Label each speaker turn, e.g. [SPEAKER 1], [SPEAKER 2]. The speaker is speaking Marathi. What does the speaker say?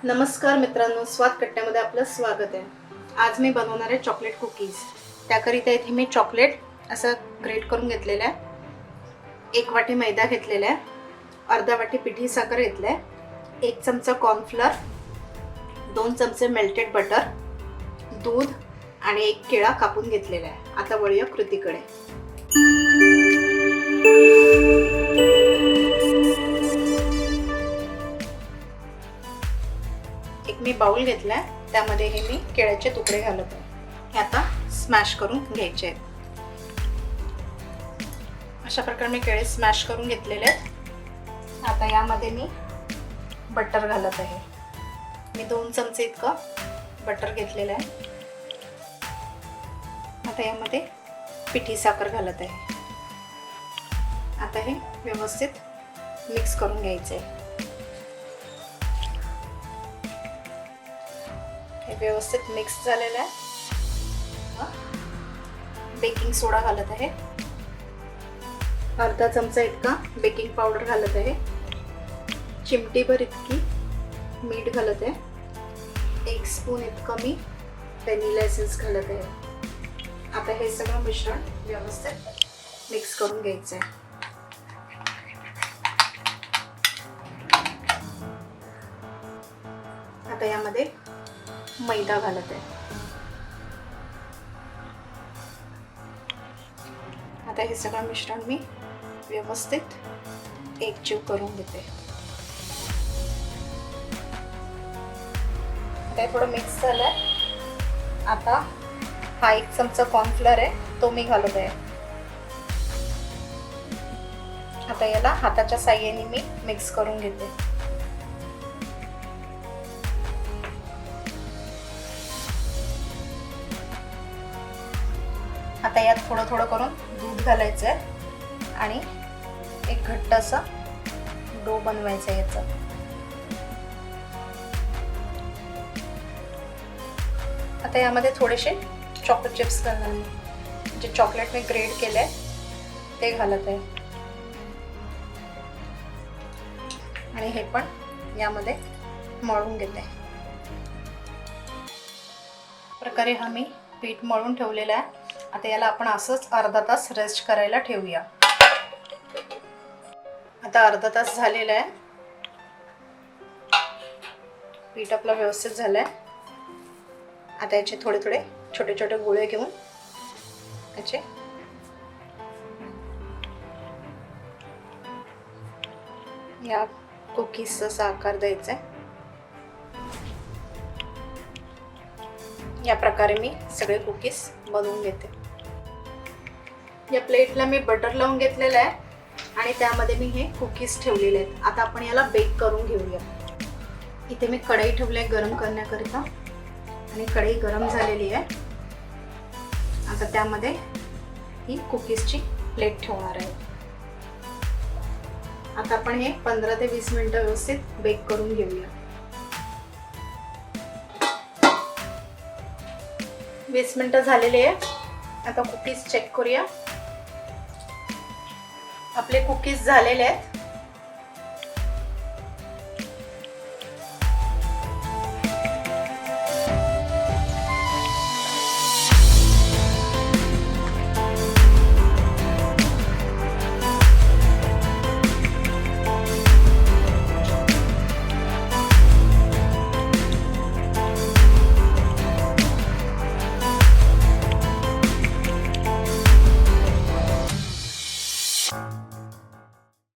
[SPEAKER 1] नमस्कार मित्रांनो, स्वाद कट्ट्यामध्ये आपलं स्वागत आहे। आज मी बनवणार आहे चॉकलेट कुकीज। त्याकरिता इथे मी चॉकलेट असं ग्रेट करून घेतलेलं आहे। 1 वाटी मैदा घेतलेला आहे, अर्धा वाटी पिठी साखर घेतली आहे, 1 चमचा कॉर्नफ्लोअर, 2 चमचे मेल्टेड बटर, दूध आणि 1 केळा कापून घेतलेला आहे। आता वळूया कृतीकडे। एक मी बाउल घेतलाय, त्यामध्ये हे मी केळ्याचे तुकडे घालत आहे। हे आता स्मॅश करून घ्यायचे आहेत। अशा प्रकारे मी केळे स्मॅश करून घेतलेले आहेत। आता यामध्ये मी बटर घालत आहे। मी 2 चमचे इतकं बटर घेतलेलं आहे। आता यामध्ये पिठी साखर घालत आहे। आता हे व्यवस्थित मिक्स करून घ्यायचे आहे। हे व्यवस्थित मिक्स झालेलं आहे। बेकिंग सोडा घालत आहे, अर्धा चमचा इतका बेकिंग पावडर घालत आहे, चिमटीभर इतकी मीठ घालत आहे, 1 स्पून इतकं मी व्हॅनिला एसेन्स घालत आहे। आता हे सगळं मिश्रण व्यवस्थित मिक्स करून घ्यायचं आहे। आता यामध्ये मैदा घालत आहे। आता हे सगळं मिश्रण मी व्यवस्थित एकजीव करून घेते। आता थोडं मिक्स झालंय। आता हा 1 चमचा कॉर्नफ्लोअर आहे, तो मी घालत आहे। आता याला हाताच्या साहाय्याने मी मिक्स करून घेते। आता यात थोडं थोडं करून दूध घालायचं आहे आणि एक घट्ट असा डो बनवायचा आहे याचा। आता यामध्ये थोडेसे चॉकलेट चिप्स घालणार मी। जे चॉकलेट मी ग्रेट केले ते घालत आहे आणि हे पण यामध्ये मळून घेते। प्रकारे हा मी पीठ मळून ठेवलेला आहे। आता याला आपण असंच अर्धा तास रेस्ट करायला ठेवूया। आता अर्धा तास झालेला आहे। पीठ आपलं व्यवस्थित झालंय। आता याचे थोडे थोडे छोटे छोटे गोळे घेऊन याचे या कुकीजचा आकार द्यायचा आहे। या प्रकारे मी सगळे कुकीज बनवून घेते। या प्लेटला मी बटर लावून घेतलेलं आहे आणि त्यामध्ये मी हे कुकीज ठेवलेले आहेत। आता आपण याला बेक करून घेऊया। इथे मी कढई ठेवली आहे गरम करण्याकरिता आणि कढई गरम झालेली आहे। आता त्यामध्ये ही कुकीजची प्लेट ठेवणार आहे। आता आपण हे 15 ते 20 मिनिटं व्यवस्थित बेक करून घेऊया। 20 मिनिटं झालेली आहे। आता कुकीज चेक करूया। आपले कुकीज झालेले आहेत।